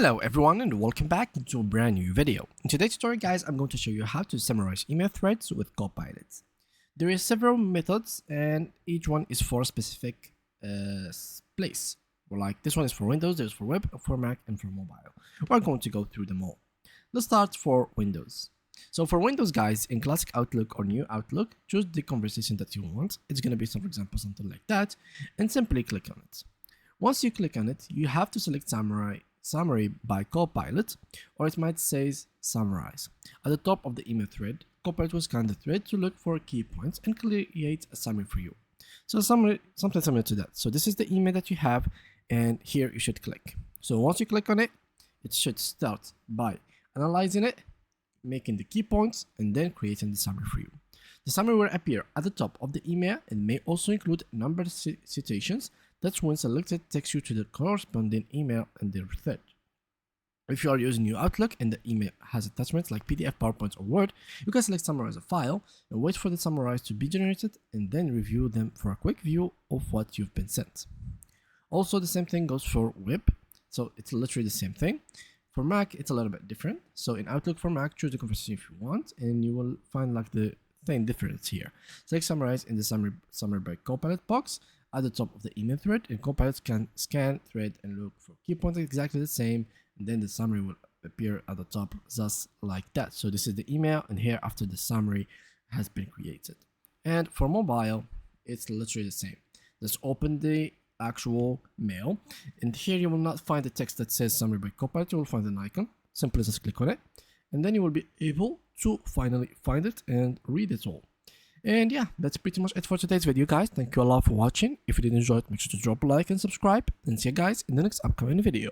Hello everyone and welcome back to a brand new video. In today's tutorial guys, I'm going to show you how to summarize email threads with Copilot. There are several methods and each one is for a specific place. Like this one is for Windows, there's for web, for Mac and for mobile. We're going to go through them all. Let's start for Windows. So for Windows guys, in classic Outlook or new Outlook, choose the conversation that you want. It's going to be for example something like that and simply click on it. Once you click on it, you have to select Summary by Copilot, or it might say Summarize. At the top of the email thread, Copilot will scan the thread to look for key points and create a summary for you. So something similar to that. So this is the email that you have, and here you should click. So once you click on it, it should start by analyzing it, making the key points, and then creating the summary for you. The summary will appear at the top of the email and may also include numbered citations. That's when selected takes you to the corresponding email and their thread. If you are using new Outlook and the email has attachments like PDF, PowerPoint or Word, you can select Summarize a file and wait for the summarize to be generated and then review them for a quick view of what you've been sent. Also, the same thing goes for web, so it's literally the same thing. For Mac, it's a little bit different. So in Outlook for Mac, choose the conversation if you want and you will find like the same difference here. Select Summarize in the Summary by Copilot box at the top of the email thread, and Copilot can scan thread and look for key points exactly the same, and then the summary will appear at the top just like that. So this is the email, and here after the summary has been created. And for mobile, it's literally the same. Just open the actual mail, and here you will not find the text that says Summary by Copilot. You will find an icon. Simply just click on it, and then you will be able to finally find it and read it all. And yeah, that's pretty much it for today's video guys. Thank you a lot for watching. If you did enjoy it, make sure to drop a like and subscribe, and see you guys in the next upcoming video.